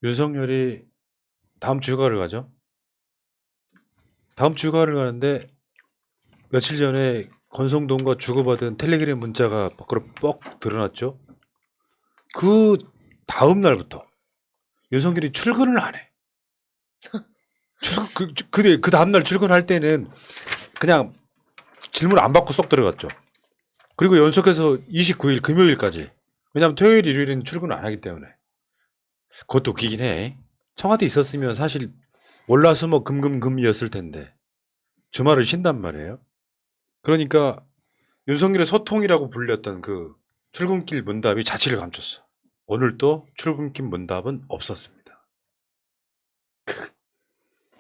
윤석열이 다음 주 휴가를 가죠. 다음 주 휴가를 가는데 며칠 전에 권성동과 주고받은 텔레그램 문자가 밖으로 뻑 드러났죠. 그 다음 날부터 윤석열이 출근을 안 해. 그 다음 날 출근할 때는 그냥 질문 안 받고 쏙 들어갔죠. 그리고 연속해서 29일 금요일까지. 왜냐하면 토요일, 일요일은 출근 안 하기 때문에. 그것도 웃기긴 해. 청와대 있었으면 사실 월화수목 금금금이었을 텐데 주말을 쉰단 말이에요. 그러니까 윤석열의 소통이라고 불렸던 그 출근길 문답이 자취를 감췄어. 오늘 또 출근길 문답은 없었습니다.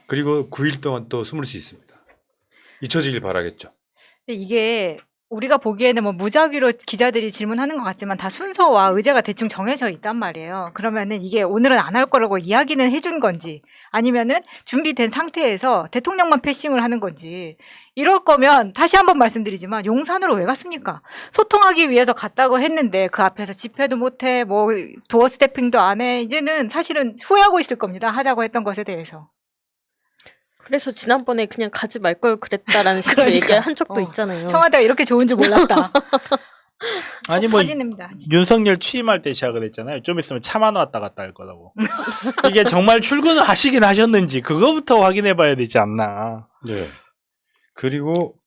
그리고 9일 동안 또 숨을 수 있습니다. 잊혀지길 바라겠죠. 근데 이게 우리가 보기에는 뭐 무작위로 기자들이 질문하는 것 같지만 다 순서와 의제가 대충 정해져 있단 말이에요. 그러면은 이게 오늘은 안 할 거라고 이야기는 해준 건지 아니면은 준비된 상태에서 대통령만 패싱을 하는 건지 이럴 거면 다시 한번 말씀드리지만 용산으로 왜 갔습니까? 소통하기 위해서 갔다고 했는데 그 앞에서 집회도 못해 뭐 도어 스태핑도 안 해. 이제는 사실은 후회하고 있을 겁니다. 하자고 했던 것에 대해서. 그래서 지난번에 그냥 가지 말 걸 그랬다라는 식으로 그러니까. 얘기한 적도 있잖아요. 청와대가 이렇게 좋은 줄 몰랐다. 아니 뭐 터지는다. 윤석열 취임할 때 시작을 했잖아요. 좀 있으면 차만 왔다 갔다 할 거라고. 이게 정말 출근을 하시긴 하셨는지 그거부터 확인해 봐야 되지 않나. 네. 그리고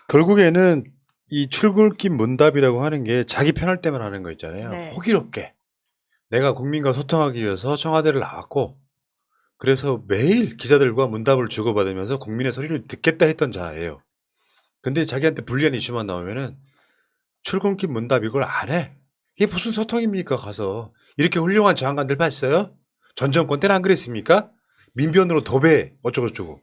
결국에는 이 출근길 문답이라고 하는 게 자기 편할 때만 하는 거 있잖아요. 네. 호기롭게. 내가 국민과 소통하기 위해서 청와대를 나왔고 그래서 매일 기자들과 문답을 주고받으면서 국민의 소리를 듣겠다 했던 자예요. 근데 자기한테 불리한 이슈만 나오면은 출근길 문답 이걸 안 해. 이게 무슨 소통입니까? 가서 이렇게 훌륭한 장관들 봤어요? 전 정권 때는 안 그랬습니까? 민변으로 도배 어쩌고저쩌고.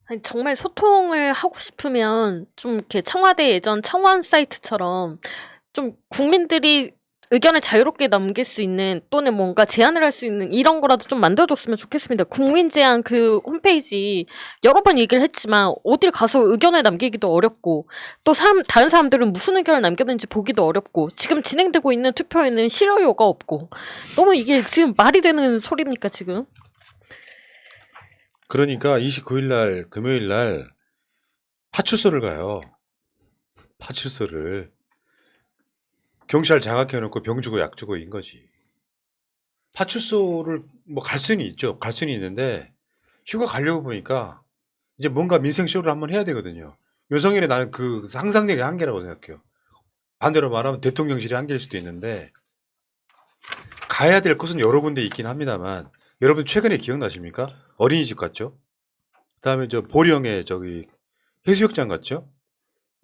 아니, 정말 소통을 하고 싶으면 좀 이렇게 청와대 예전 청원 사이트처럼 좀 국민들이 의견을 자유롭게 남길 수 있는 또는 뭔가 제안을 할 수 있는 이런 거라도 좀 만들어줬으면 좋겠습니다. 국민제안 그 홈페이지 여러 번 얘기를 했지만 어딜 가서 의견을 남기기도 어렵고 또 다른 사람들은 무슨 의견을 남겼는지 보기도 어렵고 지금 진행되고 있는 투표에는 싫어요가 없고 너무 이게 지금 말이 되는 소리입니까 지금? 그러니까 29일 날 금요일 날 파출소를 가요. 파출소를. 경찰 장악해놓고 병 주고 약 주고 인 거지. 파출소를 뭐 갈 수는 있죠. 갈 수는 있는데 휴가 가려고 보니까 이제 뭔가 민생쇼를 한번 해야 되거든요. 윤석열이 나는 그 상상력의 한계라고 생각해요. 반대로 말하면 대통령실의 한계일 수도 있는데 가야 될 곳은 여러 군데 있긴 합니다만 여러분 최근에 기억나십니까? 어린이집 갔죠? 그다음에 저 보령에 저기 해수욕장 갔죠?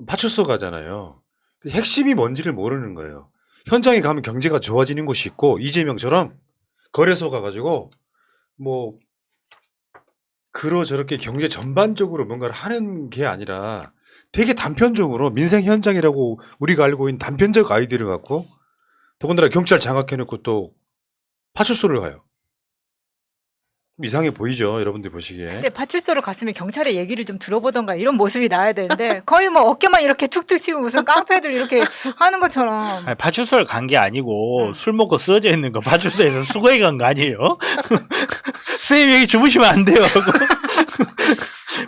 파출소 가잖아요. 핵심이 뭔지를 모르는 거예요. 현장에 가면 경제가 좋아지는 곳이 있고 이재명처럼 거래소 가가지고 뭐 그러저렇게 경제 전반적으로 뭔가를 하는 게 아니라 되게 단편적으로 민생 현장이라고 우리가 알고 있는 단편적 아이디어를 갖고 더군다나 경찰 장악해놓고 또 파출소를 가요. 이상해 보이죠, 여러분들 보시기에. 근데 파출소로 갔으면 경찰의 얘기를 좀 들어보던가 이런 모습이 나야 되는데 거의 뭐 어깨만 이렇게 툭툭 치고 무슨 깡패들 이렇게 하는 것처럼. 아니, 파출소를 간 게 아니고 응. 술 먹고 쓰러져 있는 거 파출소에서 수거해 간 거 아니에요? 선생님 여기 주무시면 안 돼요.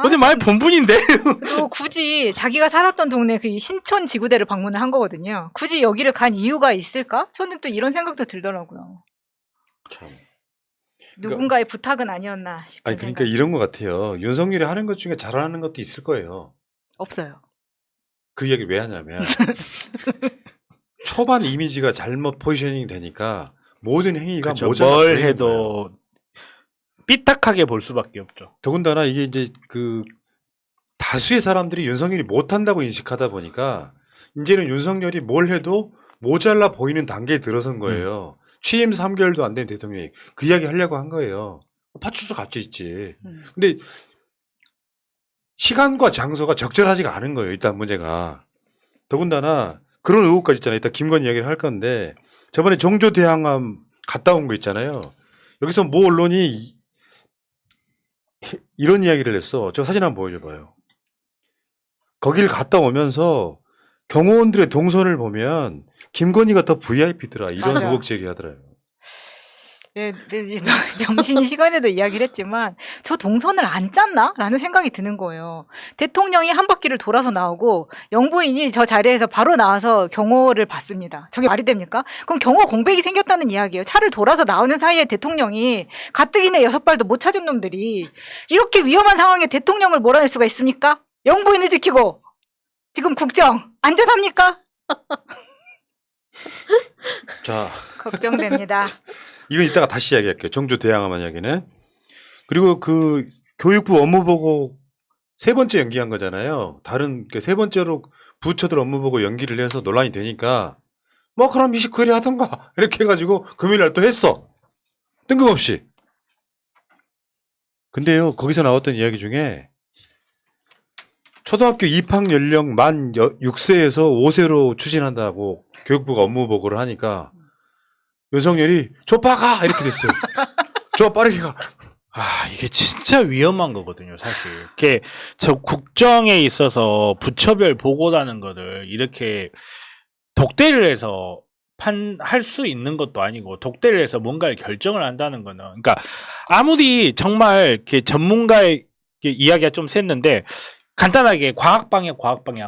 근데 말 본분인데. 그리고 굳이 자기가 살았던 동네 그 신촌 지구대를 방문을 한 거거든요. 굳이 여기를 간 이유가 있을까? 저는 또 이런 생각도 들더라고요. 참. 누군가의 부탁은 아니었나 싶은 아니 그러니까 생각. 이런 것 같아요. 윤석열이 하는 것 중에 잘하는 것도 있을 거예요. 없어요. 그 얘기를 왜 하냐면 초반 이미지가 잘못 포지셔닝 되니까 모든 행위가 그렇죠. 모자라 뭘 보이는 거예요. 해도 삐딱하게 볼 수밖에 없죠. 더군다나 이게 이제 그 다수의 사람들이 윤석열이 못한다고 인식하다 보니까 이제는 윤석열이 뭘 해도 모자라 보이는 단계에 들어선 거예요. 취임 3개월도 안 된 대통령이 그 이야기 하려고 한 거예요. 파출소 갇혀 있지. 근데 시간과 장소가 적절하지가 않은 거예요. 일단 문제가. 더군다나 그런 의혹까지 있잖아요. 일단 김건희 이야기를 할 건데 저번에 정조대항암 갔다 온 거 있잖아요. 여기서 모 언론이 이런 이야기를 했어. 저 사진 한번 보여줘봐요. 거길 갔다 오면서 경호원들의 동선을 보면 김건희가 더 VIP더라. 이런 맞아. 의혹 제기하더라고요. 예, 명신 시간에도 이야기를 했지만 저 동선을 안 짰나? 라는 생각이 드는 거예요. 대통령이 한 바퀴를 돌아서 나오고 영부인이 저 자리에서 바로 나와서 경호를 받습니다. 저게 말이 됩니까? 그럼 경호 공백이 생겼다는 이야기예요. 차를 돌아서 나오는 사이에 대통령이 가뜩이나 6발도 못 찾은 놈들이 이렇게 위험한 상황에 대통령을 몰아낼 수가 있습니까? 영부인을 지키고 지금 국정 안전합니까? 자, 걱정됩니다. 이건 이따가 다시 이야기할게요. 정조 대항하만 이야기는. 그리고 그 교육부 업무보고 3번째 연기한 거잖아요. 다른 그 3번째로 부처들 업무보고 연기를 해서 논란이 되니까 뭐 그럼 29일에 하던가 이렇게 해가지고 금요일날 또 했어. 뜬금없이. 근데요 거기서 나왔던 이야기 중에 초등학교 입학 연령 만 6세에서 5세로 추진한다고 교육부가 업무보고를 하니까 윤석열이 좁아가 이렇게 됐어요. 좁아 빠르게 가. 이게 진짜 위험한 거거든요, 사실. 이게 저 국정에 있어서 부처별 보고라는 거를 이렇게 독대를 해서 할 수 있는 것도 아니고 독대를 해서 뭔가를 결정을 한다는 거는, 그러니까 아무리 정말 이렇게 전문가의 이야기가 좀 셌는데 간단하게 과학방역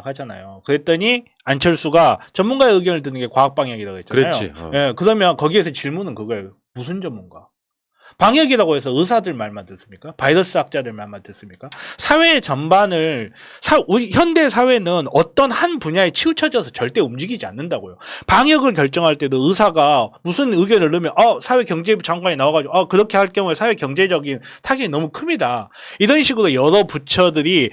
하잖아요. 그랬더니 안철수가 전문가의 의견을 듣는 게 과학방역이라고 했잖아요. 그랬지. 예, 그러면 거기에서 질문은 그거예요. 무슨 전문가? 방역이라고 해서 의사들 말만 듣습니까? 바이러스 학자들 말만 듣습니까? 사회 전반을 우리 현대 사회는 어떤 한 분야에 치우쳐져서 절대 움직이지 않는다고요. 방역을 결정할 때도 의사가 무슨 의견을 넣으면 사회경제부 장관이 나와가지고 그렇게 할 경우에 사회 경제적인 타격이 너무 큽니다. 이런 식으로 여러 부처들이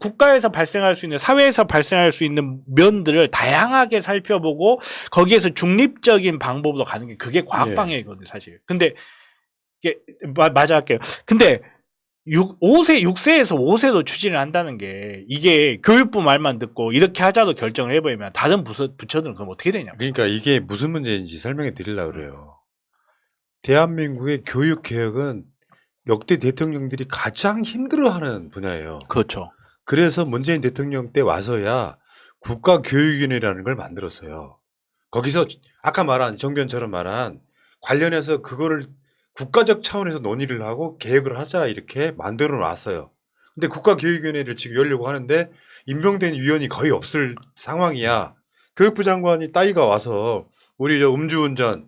국가에서 발생할 수 있는, 사회에서 발생할 수 있는 면들을 다양하게 살펴보고 거기에서 중립적인 방법으로 가는 게 그게 과학방역이거든요, 사실. 근데 이게 맞아 할게요. 근데 6세에서 5세로 추진을 한다는 게 이게 교육부 말만 듣고 이렇게 하자로 결정을 해버리면 다른 부처들은 그럼 어떻게 되냐고. 그러니까 이게 무슨 문제인지 설명해 드리려고 그래요. 대한민국의 교육개혁은 역대 대통령들이 가장 힘들어하는 분야예요. 그렇죠. 그래서 문재인 대통령 때 와서야 국가교육위원회라는 걸 만들었어요. 거기서 아까 말한 정변처럼 말한 관련해서 그거를 국가적 차원에서 논의를 하고 계획을 하자 이렇게 만들어 놨어요. 근데 국가교육위원회를 지금 열려고 하는데 임명된 위원이 거의 없을 상황이야. 교육부 장관이 따위가 와서 우리 저 음주운전,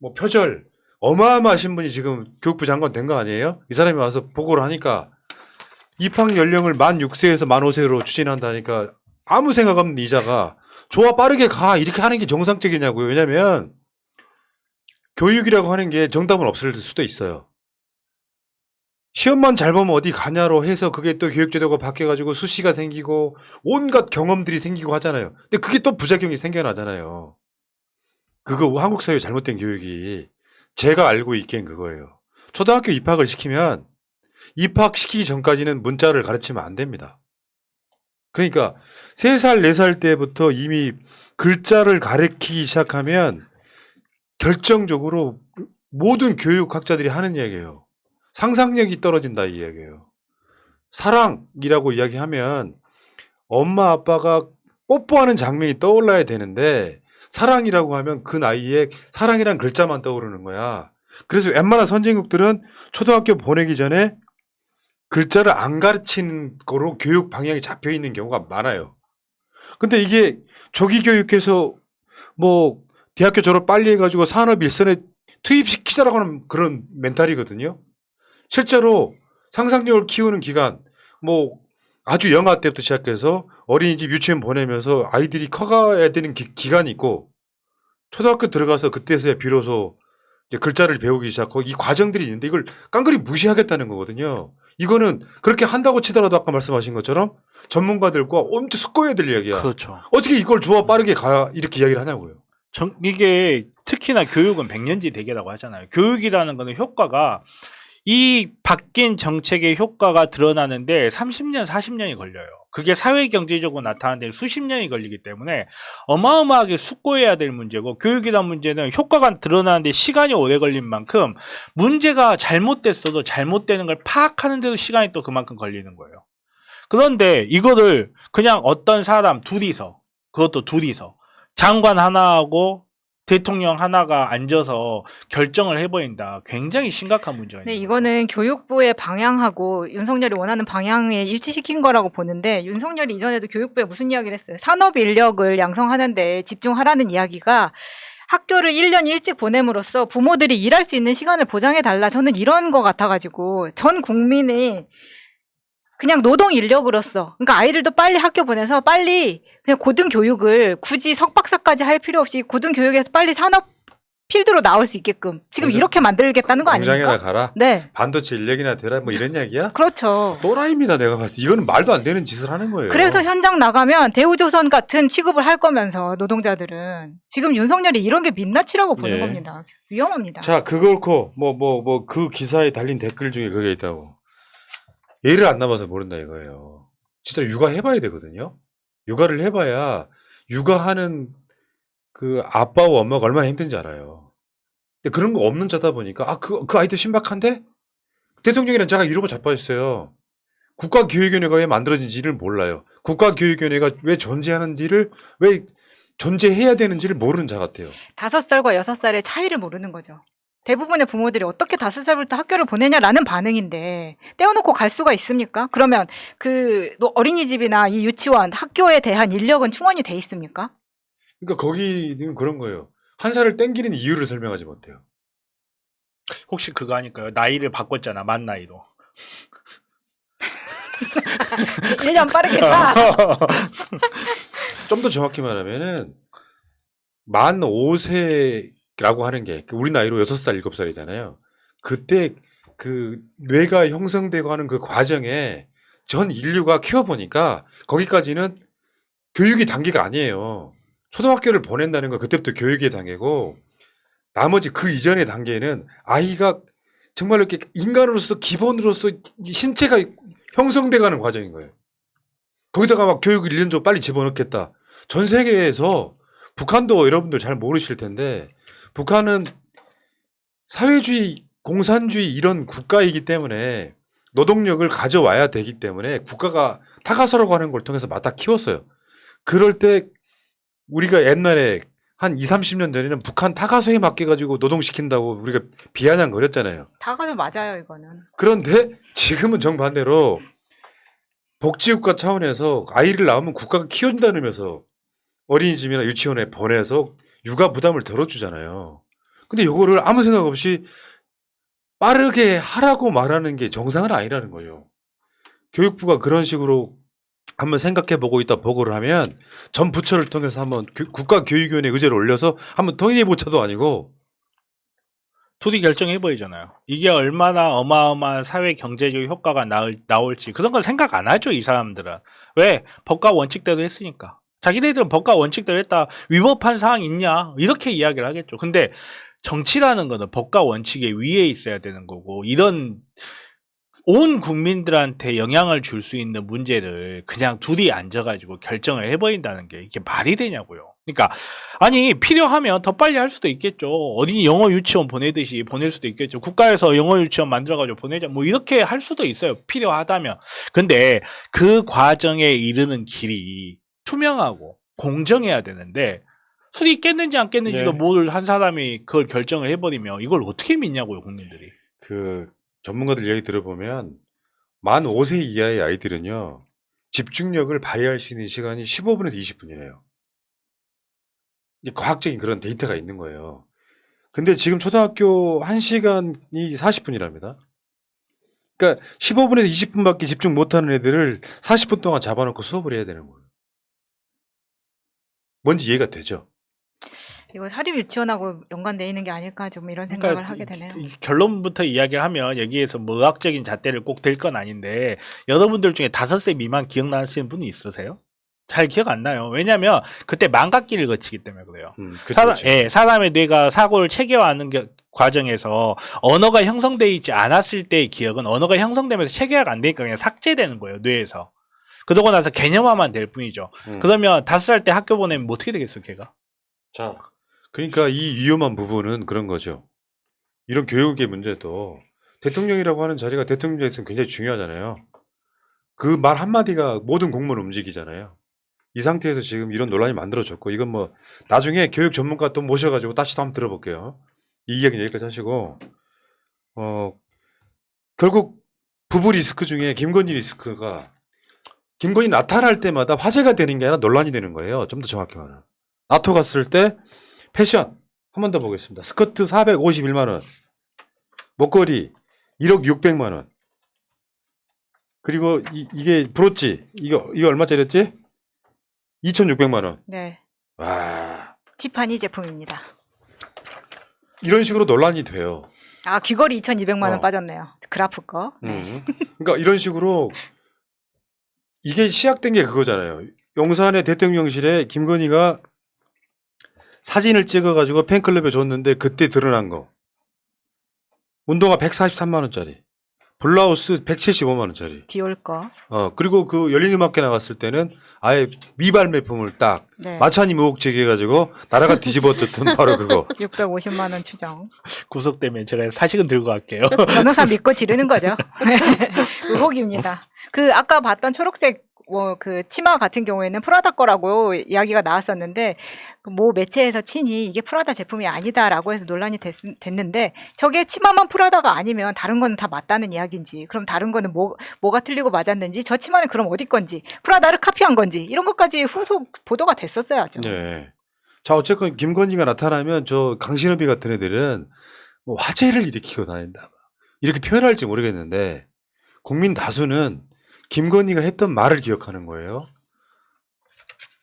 뭐 표절 어마어마하신 분이 지금 교육부 장관 된 거 아니에요? 이 사람이 와서 보고를 하니까 입학 연령을 만 6세에서 만 5세로 추진한다니까 아무 생각 없는 이자가 좋아 빠르게 가 이렇게 하는 게 정상적이냐고요. 왜냐면 교육이라고 하는 게 정답은 없을 수도 있어요. 시험만 잘 보면 어디 가냐로 해서 그게 또 교육제도가 바뀌어가지고 수시가 생기고 온갖 경험들이 생기고 하잖아요. 근데 그게 또 부작용이 생겨나잖아요. 그거 한국 사회 잘못된 교육이 제가 알고 있기엔 그거예요. 초등학교 입학을 시키면 입학시키기 전까지는 문자를 가르치면 안 됩니다. 그러니까 3살, 4살 때부터 이미 글자를 가르치기 시작하면 결정적으로 모든 교육학자들이 하는 이야기예요. 상상력이 떨어진다 이 이야기예요. 사랑이라고 이야기하면 엄마 아빠가 뽀뽀하는 장면이 떠올라야 되는데 사랑이라고 하면 그 나이에 사랑이란 글자만 떠오르는 거야. 그래서 웬만한 선진국들은 초등학교 보내기 전에 글자를 안 가르치는 거로 교육 방향이 잡혀 있는 경우가 많아요. 근데 이게 조기 교육해서 뭐 대학교 졸업 빨리 해가지고 산업 일선에 투입시키자라고 하는 그런 멘탈이거든요. 실제로 상상력을 키우는 기간, 뭐 아주 영아 때부터 시작해서 어린이집 유치원 보내면서 아이들이 커가야 되는 기간이 있고 초등학교 들어가서 그때서야 비로소 이제 글자를 배우기 시작하고 이 과정들이 있는데 이걸 깡그리 무시하겠다는 거거든요. 이거는 그렇게 한다고 치더라도 아까 말씀하신 것처럼 전문가들과 엄청 숙고해야 될 이야기야. 그렇죠. 어떻게 이걸 좋아 빠르게 가 이렇게 이야기를 하냐고요. 이게 특히나 교육은 백년지 대계라고 하잖아요. 교육이라는 거는 효과가 이 바뀐 정책의 효과가 드러나는데 30년, 40년이 걸려요. 그게 사회경제적으로 나타나는데 수십 년이 걸리기 때문에 어마어마하게 숙고해야 될 문제고 교육이라는 문제는 효과가 드러나는데 시간이 오래 걸린 만큼 문제가 잘못됐어도 잘못되는 걸 파악하는 데도 시간이 또 그만큼 걸리는 거예요. 그런데 이거를 그냥 어떤 사람 둘이서 그것도 둘이서 장관 하나하고 대통령 하나가 앉아서 결정을 해버린다. 굉장히 심각한 문제가 네, 있는 이거는 교육부의 방향하고 윤석열이 원하는 방향에 일치시킨 거라고 보는데 윤석열이 이전에도 교육부에 무슨 이야기를 했어요? 산업 인력을 양성하는데 집중하라는 이야기가 학교를 1년 일찍 보냄으로써 부모들이 일할 수 있는 시간을 보장해 달라. 저는 이런 거 같아가지고 전 국민이 그냥 노동 인력으로서 그러니까 아이들도 빨리 학교 보내서 빨리 그냥 고등 교육을 굳이 석박사까지 할 필요 없이 고등 교육에서 빨리 산업 필드로 나올 수 있게끔 지금 공장- 이렇게 만들겠다는 거 공장에나 아닙니까? 가라. 네, 반도체 인력이나 되라 뭐 이런 이야기야? 그렇죠. 또라이입니다. 내가 봤을 때 이거는 말도 안 되는 짓을 하는 거예요. 그래서 현장 나가면 대우조선 같은 취급을 할 거면서 노동자들은 지금 윤석열이 이런 게 민낯이라고 보는 네. 겁니다. 위험합니다. 자, 그렇고 그 기사에 달린 댓글 중에 그게 있다고. 예를 안 남아서 모른다 이거예요. 진짜 육아 해봐야 되거든요. 육아를 해봐야 육아하는 그 아빠와 엄마가 얼마나 힘든지 알아요. 근데 그런 거 없는 자다 보니까 그 아이도 신박한데 대통령이랑 제가 이러고 자빠졌어요. 국가교육위원회가 왜 만들어진지를 몰라요. 국가교육위원회가 왜 존재하는지를 왜 존재해야 되는지를 모르는 자 같아요. 5살과 6살의 차이를 모르는 거죠. 대부분의 부모들이 어떻게 5살부터 학교를 보내냐라는 반응인데 떼어놓고 갈 수가 있습니까? 그러면 그 어린이집이나 이 유치원, 학교에 대한 인력은 충원이 돼 있습니까? 그러니까 거기는 그런 거예요. 한 살을 땡기는 이유를 설명하지 못해요. 혹시 그거 아닐까요? 나이를 바꿨잖아. 만 나이로. 1년 빠르게 가. 좀 더 정확히 말하면은 만 5세라고 하는 게 우리 나이로 6살, 7살이잖아요. 그때 그 뇌가 형성되고 하는 그 과정에 전 인류가 키워보니까 거기까지는 교육의 단계가 아니에요. 초등학교를 보낸다는 건 그때부터 교육의 단계고 나머지 그 이전의 단계는 아이가 정말 이렇게 인간으로서 기본으로서 신체가 형성돼가는 과정인 거예요. 거기다가 막 교육을 1년 좀 빨리 집어넣겠다. 전 세계에서 북한도 여러분들 잘 모르실 텐데 북한은 사회주의, 공산주의 이런 국가이기 때문에 노동력을 가져와야 되기 때문에 국가가 타가서라고 하는 걸 통해서 맞다 키웠어요. 그럴 때 우리가 옛날에 한 20-30년 전에는 북한 타가서에 맡겨가지고 노동시킨다고 우리가 비아냥거렸잖아요. 다 가서 맞아요, 이거는. 그런데 지금은 정반대로 복지국가 차원에서 아이를 낳으면 국가가 키운다면서 어린이집이나 유치원에 보내서 육아 부담을 덜어주잖아요. 근데 이거를 아무 생각 없이 빠르게 하라고 말하는 게 정상은 아니라는 거예요. 교육부가 그런 식으로 한번 생각해보고 있다 보고를 하면 전 부처를 통해서 한번 국가교육위원회 의제를 올려서 한번 통일해보자도 아니고 둘이 결정해버리잖아요. 이게 얼마나 어마어마한 사회 경제적 효과가 나올지 그런 건 생각 안 하죠. 이 사람들은. 왜? 법과 원칙대로 했으니까. 자기네들은 법과 원칙대로 했다. 위법한 사항 있냐? 이렇게 이야기를 하겠죠. 근데 정치라는 거는 법과 원칙에 위에 있어야 되는 거고 이런 온 국민들한테 영향을 줄 수 있는 문제를 그냥 둘이 앉아가지고 결정을 해버린다는 게 이게 말이 되냐고요. 그러니까 아니 필요하면 더 빨리 할 수도 있겠죠. 어린이 영어 유치원 보내듯이 보낼 수도 있겠죠. 국가에서 영어 유치원 만들어가지고 보내자 뭐 이렇게 할 수도 있어요. 필요하다면. 근데 그 과정에 이르는 길이 투명하고 공정해야 되는데 술이 깼는지 안 깼는지도 네. 뭘 한 사람이 그걸 결정을 해버리면 이걸 어떻게 믿냐고요, 국민들이. 그 전문가들 얘기 들어보면 만 5세 이하의 아이들은요 집중력을 발휘할 수 있는 시간이 15분에서 20분이래요. 과학적인 그런 데이터가 있는 거예요. 근데 지금 초등학교 1시간이 40분이랍니다. 그러니까 15분에서 20분밖에 집중 못하는 애들을 40분 동안 잡아놓고 수업을 해야 되는 거예요. 뭔지 이해가 되죠? 이거 사립 유치원하고 연관돼 있는 게 아닐까 좀 이런 생각을 하게 되네요. 결론부터 이야기를 하면 여기에서 뭐 의학적인 잣대를 꼭 댈 건 아닌데 여러분들 중에 5세 미만 기억나시는 분이 있으세요? 잘 기억 안 나요. 왜냐면 그때 망각기를 거치기 때문에 그래요. 사람의 뇌가 사고를 체계화하는 과정에서 언어가 형성되어 있지 않았을 때의 기억은 언어가 형성되면서 체계화가 안 되니까 그냥 삭제되는 거예요. 뇌에서. 그러고 나서 개념화만 될 뿐이죠. 그러면 5살 때 학교 보내면 뭐 어떻게 되겠어 걔가? 자, 그러니까 이 위험한 부분은 그런 거죠. 이런 교육의 문제도 대통령이라고 하는 자리가 대통령에 있으면 굉장히 중요하잖아요. 그 말 한마디가 모든 공무원을 움직이잖아요. 이 상태에서 지금 이런 논란이 만들어졌고 이건 뭐 나중에 교육 전문가 또 모셔가지고 다시 또 한번 들어볼게요. 이 이야기는 여기까지 하시고 결국 부부 리스크 중에 김건희 리스크가 김건희 나타날 때마다 화제가 되는 게 아니라 논란이 되는 거예요. 좀 더 정확히 말하면 나토 갔을 때 패션 한 번 더 보겠습니다. 스커트 451만 원, 목걸이 1억 600만 원. 그리고 이게 브로치 이거 얼마짜리였지? 2,600만 원. 네. 와 티파니 제품입니다. 이런 식으로 논란이 돼요. 아 귀걸이 2,200만 원 어. 빠졌네요. 그라프 거. 네. 그러니까 이런 식으로 이게 시작된 게 그거잖아요. 용산의 대통령실에 김건희가 사진을 찍어가지고 팬클럽에 줬는데 그때 드러난 거. 운동화 143만 원짜리, 블라우스 175만 원짜리. 디올 거. 그리고 그 열린음악회 나갔을 때는 아예 미발매품을 딱 네. 마찬이 무혹 제기해가지고 나라가 뒤집어졌던 바로 그거. 650만 원 추정. 구속되면 제가 사식은 들고 갈게요. 변호사 믿고 지르는 거죠. 의혹입니다. 그 아까 봤던 초록색 그 치마 같은 경우에는 프라다 거라고 이야기가 나왔었는데 뭐 매체에서 친히 이게 프라다 제품이 아니다라고 해서 논란이 됐는데 저게 치마만 프라다가 아니면 다른 거는 다 맞다는 이야기인지 그럼 다른 거는 뭐가 틀리고 맞았는지 저 치마는 그럼 어디 건지 프라다를 카피한 건지 이런 것까지 후속 보도가 됐었어야죠. 네. 자 어쨌건 김건희가 나타나면 저 강신업이 같은 애들은 뭐 화제를 일으키고 다닌다 이렇게 표현할지 모르겠는데 국민 다수는 김건희가 했던 말을 기억하는 거예요.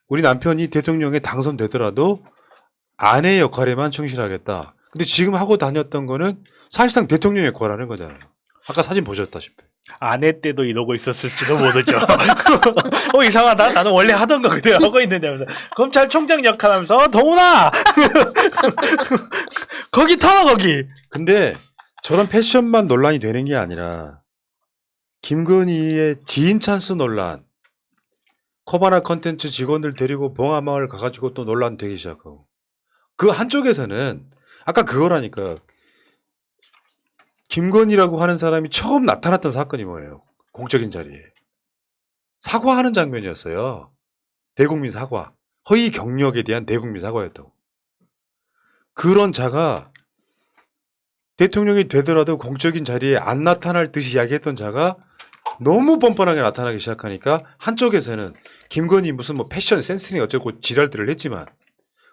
우리 남편이 대통령에 당선되더라도 아내의 역할에만 충실하겠다. 근데 지금 하고 다녔던 거는 사실상 대통령 역할하는 거잖아요. 아까 사진 보셨다시피. 아내 때도 이러고 있었을지도 모르죠. 이상하다. 나는 원래 하던 거 그대로 하고 있는데 하면서 검찰총장 역할하면서 더구나 거기 터 거기. 근데 저런 패션만 논란이 되는 게 아니라 김건희의 지인 찬스 논란, 커바나 컨텐츠 직원들 데리고 봉화마을 가가지고 또 논란 되기 시작하고 그 한쪽에서는 아까 그거라니까 김건희라고 하는 사람이 처음 나타났던 사건이 뭐예요? 공적인 자리에 사과하는 장면이었어요. 대국민 사과, 허위 경력에 대한 대국민 사과였다고. 그런 자가 대통령이 되더라도 공적인 자리에 안 나타날 듯이 이야기했던 자가 너무 뻔뻔하게 나타나기 시작하니까 한쪽에서는 김건희 무슨 뭐 패션 센스니 어쩌고 지랄들을 했지만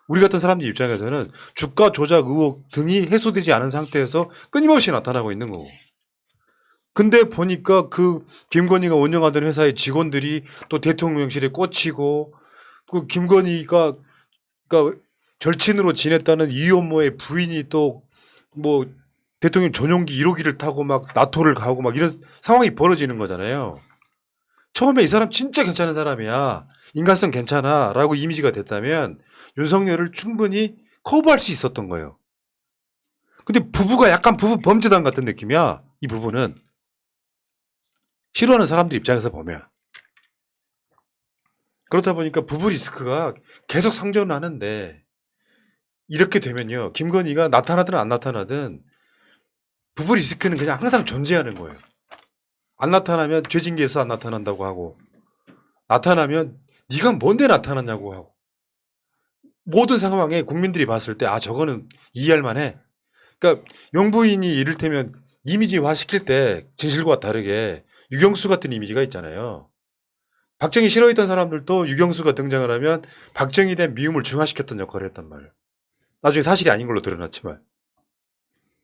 우리 같은 사람들 입장에서는 주가 조작 의혹 등이 해소되지 않은 상태에서 끊임없이 나타나고 있는 거고. 근데 보니까 그 김건희가 운영하던 회사의 직원들이 또 대통령실에 꽂히고 그 김건희가 그러니까 절친으로 지냈다는 이혼모의 부인이 또 뭐 대통령 전용기 1호기를 타고 막 나토를 가고 막 이런 상황이 벌어지는 거잖아요. 처음에 이 사람 진짜 괜찮은 사람이야. 인간성 괜찮아. 라고 이미지가 됐다면 윤석열을 충분히 커버할 수 있었던 거예요. 근데 부부가 약간 부부 범죄단 같은 느낌이야. 이 부부는. 싫어하는 사람들 입장에서 보면. 그렇다 보니까 부부 리스크가 계속 상존을 하는데 이렇게 되면요. 김건희가 나타나든 안 나타나든 부부 리스크는 그냥 항상 존재하는 거예요. 안 나타나면 죄징계에서 안 나타난다고 하고 나타나면 네가 뭔데 나타났냐고 하고 모든 상황에 국민들이 봤을 때 저거는 이해할 만해. 그러니까 영부인이 이를테면 이미지화 시킬 때 진실과 다르게 유경수 같은 이미지가 있잖아요. 박정희 싫어했던 사람들도 유경수가 등장을 하면 박정희에 대한 미움을 중화시켰던 역할을 했단 말이에요. 나중에 사실이 아닌 걸로 드러났지만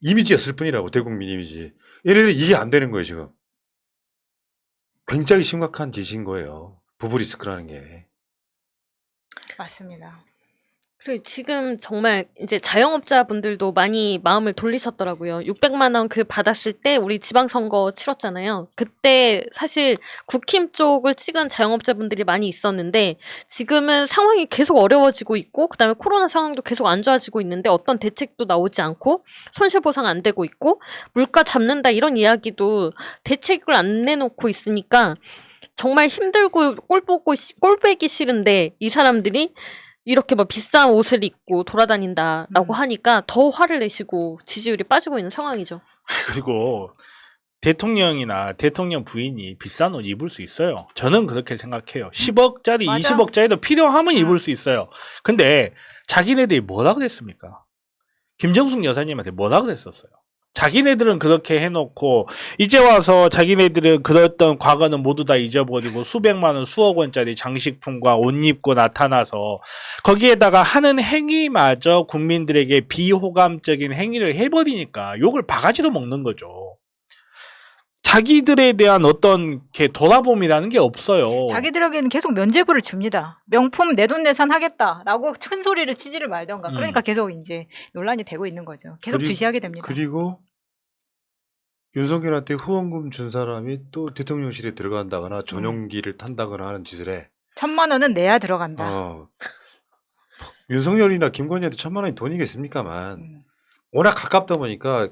이미지였을 뿐이라고. 대국민 이미지. 얘네들이 이게 안 되는 거예요 지금. 굉장히 심각한 짓인 거예요. 부부 리스크라는 게. 맞습니다. 그리고 지금 정말 이제 자영업자분들도 많이 마음을 돌리셨더라고요. 600만 원 그 받았을 때 우리 지방선거 치렀잖아요. 그때 사실 국힘 쪽을 찍은 자영업자분들이 많이 있었는데 지금은 상황이 계속 어려워지고 있고 그다음에 코로나 상황도 계속 안 좋아지고 있는데 어떤 대책도 나오지 않고 손실보상 안 되고 있고 물가 잡는다 이런 이야기도 대책을 안 내놓고 있으니까 정말 힘들고 꼴 보기 싫은데 이 사람들이 이렇게 막 비싼 옷을 입고 돌아다닌다라고 하니까 더 화를 내시고 지지율이 빠지고 있는 상황이죠. 그리고 대통령이나 대통령 부인이 비싼 옷 입을 수 있어요. 저는 그렇게 생각해요. 10억짜리, 맞아. 20억짜리도 필요하면 입을 수 있어요. 근데 자기네들이 뭐라 그랬습니까? 김정숙 여사님한테 뭐라 그랬었어요? 자기네들은 그렇게 해놓고 이제 와서 자기네들은 그랬던 과거는 모두 다 잊어버리고 수백만 원, 수억 원짜리 장식품과 옷 입고 나타나서 거기에다가 하는 행위마저 국민들에게 비호감적인 행위를 해버리니까 욕을 바가지로 먹는 거죠. 자기들에 대한 어떤 게 돌아봄이라는 게 없어요. 자기들에게는 계속 면죄부를 줍니다. 명품 내돈내산 하겠다라고 큰 소리를 치지를 말던가. 그러니까 계속 이제 논란이 되고 있는 거죠. 계속 주시하게 됩니다. 그리고 윤석열한테 후원금 준 사람이 또 대통령실에 들어간다거나 전용기를 탄다거나 하는 짓을 해. 1,000만 원은 내야 들어간다. 윤석열이나 김건희한테 1,000만 원이 돈이겠습니까만 워낙 가깝다 보니까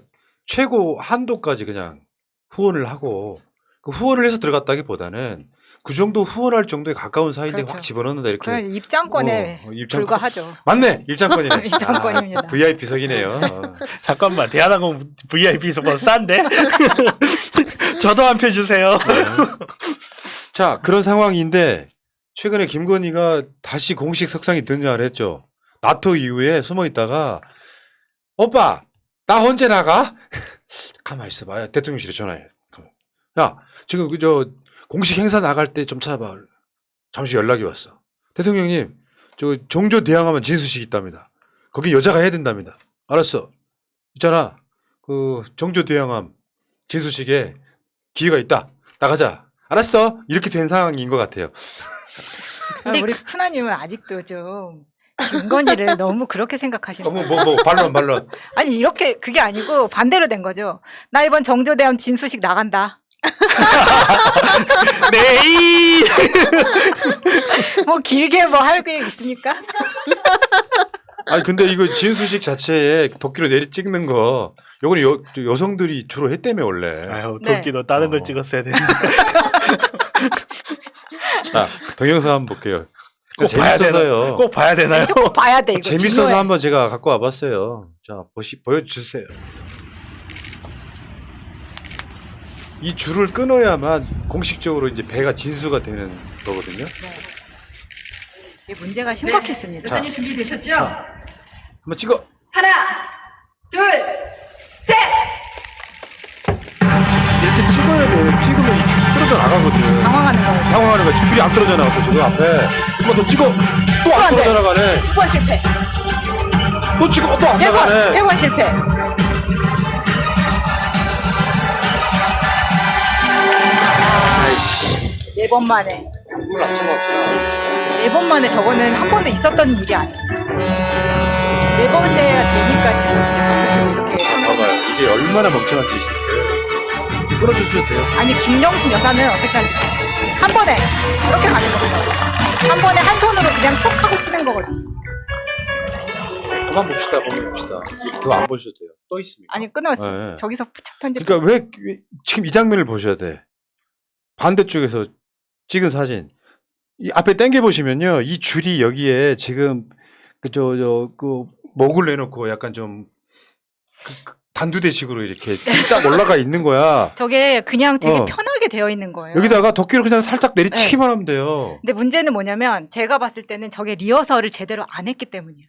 최고 한도까지 그냥 후원을 하고 그 후원을 해서 들어갔다기보다는 그 정도 후원할 정도에 가까운 사이인데 그렇죠. 확 집어넣는다 이렇게. 그냥 입장권에 불과하죠. 맞네 입장권이네. 입장권입니다. VIP석이네요. 잠깐만, 대한항공 VIP석은 싼데? 저도 한 표 주세요. 자 그런 상황인데 최근에 김건희가 다시 공식 석상에 등장을 했죠. 나토 이후에 숨어 있다가 오빠 나 언제 나가? 가만히 있어봐요. 대통령실에 전화해. 야 지금 그저 공식 행사 나갈 때 좀 찾아봐. 잠시 연락이 왔어. 대통령님 저 정조 대항하면 진수식 있답니다. 거기 여자가 해야 된답니다. 알았어. 있잖아 그 정조 대항함 진수식에 기회가 있다. 나가자. 알았어. 이렇게 된 상황인 것 같아요. 근데 우리 푸나님은 아직도 좀 김건희를 너무 그렇게 생각하시는 거예요. 뭐 반론. 아니 이렇게 그게 아니고 반대로 된 거죠. 나 이번 정조대함 진수식 나간다. 네. 뭐 길게 뭐 할 계획 있습니까? 아니 근데 이거 진수식 자체에 도끼로 내리 찍는 거 요거는 여성들이 주로 했다며 원래. 아유, 네. 도끼도 다른 걸 어. 찍었어야 되는데. 자 동영상 한번 볼게요. 꼭 봐야 되나요? 재밌어서요. 꼭 봐야 되나요? 꼭 봐야 돼 이거. 재밌어서 중요해. 한번 제가 갖고 와봤어요. 자 보여주세요. 이 줄을 끊어야만 공식적으로 이제 배가 진수가 되는 거거든요. 네. 이게 문제가 심각했습니다. 자, 여전히 준비되셨죠? 한번 찍어. 하나, 둘, 셋! 이렇게 찍어야 돼요. 찍으면 이 줄이 떨어져 나가거든. 당황하는 거예요. 당황하는 거야. 줄이 안 떨어져 나갔어 지금 앞에. 한 번 더 찍어. 또 안 안 돼. 떨어져 나가네. 2번 실패. 또 찍어. 또 안 나가네. 3번 실패. 아이씨. 4번 만에. 물안 쳐먹구나. 4번 만에 저거는 한 번도 있었던 일이 아니에요. 4번째가 되니까 지금 이제 박수치고 이렇게. 봐봐요. 이게 얼마나 멍청한 짓인데. 끊어주셔도 돼요. 아니 김정숙 여사는 어떻게 하는지 몰라요. 한 번에 이렇게 가는 겁니다. 한 번에 한 손으로 그냥 톡 하고 치는 거거든요. 그만 봅시다. 거기 봅시다. 더 안 보셔도 돼요. 또 있습니다. 아니 끊었어. 네. 저기서 편집. 그러니까 왜 지금 이 장면을 보셔야 돼. 반대쪽에서 찍은 사진. 이 앞에 당겨 보시면요. 이 줄이 여기에 지금 그 목을 내놓고 약간 좀 단두대식으로 이렇게 딱 올라가 있는 거야. 저게 그냥 되게 어. 편하게 되어 있는 거예요. 여기다가 도끼를 그냥 살짝 내리치기만 하면 돼요. 근데 문제는 뭐냐면 제가 봤을 때는 저게 리허설을 제대로 안 했기 때문이에요.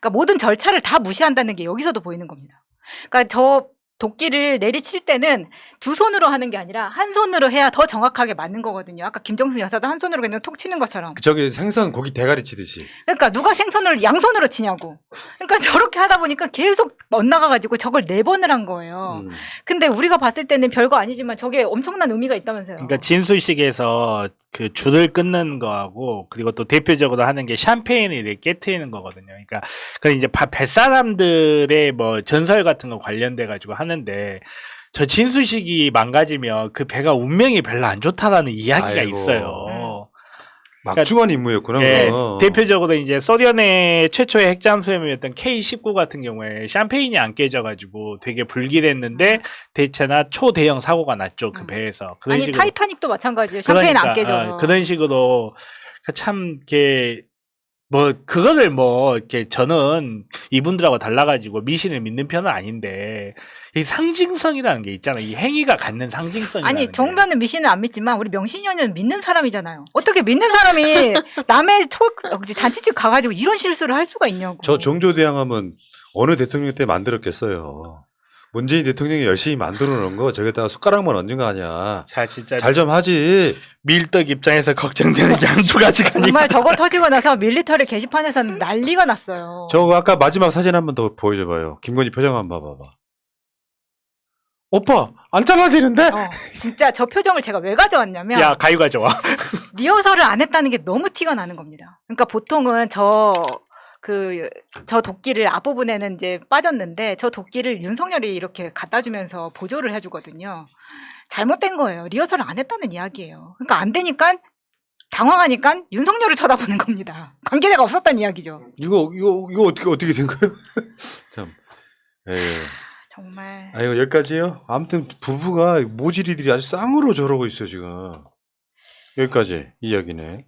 그러니까 모든 절차를 다 무시한다는 게 여기서도 보이는 겁니다. 그러니까 저 도끼를 내리칠 때는 두 손으로 하는 게 아니라 한 손으로 해야 더 정확하게 맞는 거거든요. 아까 김정숙 여사도 한 손으로 그냥 톡 치는 것처럼. 저기 생선 고기 대가리 치듯이. 그러니까 누가 생선을 양손으로 치냐고. 그러니까 저렇게 하다 보니까 계속 엇나가가지고 저걸 4번을 한 거예요. 근데 우리가 봤을 때는 별거 아니지만 저게 엄청난 의미가 있다면서요. 그러니까 진수식에서 그 줄을 끊는 거하고 그리고 또 대표적으로 하는 게 샴페인을 이렇게 깨트리는 거거든요. 그러니까 그 이제 뱃사람들의 뭐 전설 같은 거 관련돼 가지고 하는데 저 진수식이 망가지면 그 배가 운명이 별로 안 좋다라는 이야기가 아이고. 있어요. 막중한 임무였구나. 예, 그거. 대표적으로 이제 소련의 최초의 핵잠수함이었던 K-19 같은 경우에 샴페인이 안 깨져가지고 되게 불길했는데 대체나 초대형 사고가 났죠. 그 배에서. 그런 아니 식으로. 타이타닉도 마찬가지예요. 샴페인 안 깨져서. 그런 식으로 참 이렇게 뭐 그거를 뭐 이렇게 저는 이분들하고 달라가지고 미신을 믿는 편은 아닌데 이 상징성이라는 게 있잖아요. 이 행위가 갖는 상징성이 아니 정변은 미신을 안 믿지만 우리 명신현은 믿는 사람이잖아요. 어떻게 믿는 사람이 남의 잔치집 가가지고 이런 실수를 할 수가 있냐고. 저 정조대왕하면 어느 대통령 때 만들었겠어요. 문재인 대통령이 열심히 만들어 놓은 거 저기다가 숟가락만 얹은 거 아니야. 자 진짜 잘 좀 하지. 밀떡 입장에서 걱정되는 게 한두 가지가 아니고 정말 저거 터지고 나서 밀리터리 게시판에서는 난리가 났어요. 저 아까 마지막 사진 한 번 더 보여줘봐요. 김건희 표정 한번 봐봐봐. 오빠 안 잘라지는데? 진짜 저 표정을 제가 왜 가져왔냐면 야 가위가 좋아. 리허설을 안 했다는 게 너무 티가 나는 겁니다. 그러니까 보통은 저 도끼를 앞부분에는 이제 빠졌는데 저 도끼를 윤석열이 이렇게 갖다 주면서 보조를 해주거든요. 잘못된 거예요. 리허설을 안 했다는 이야기예요. 그러니까 안 되니까 당황하니까 윤석열을 쳐다보는 겁니다. 관계자가 없었다는 이야기죠. 이거 어떻게 된 거예요? 참. 에이. 정말. 아이고 여기까지요. 아무튼 부부가 모질이들이 아주 쌍으로 저러고 있어요 지금. 여기까지 이야기네.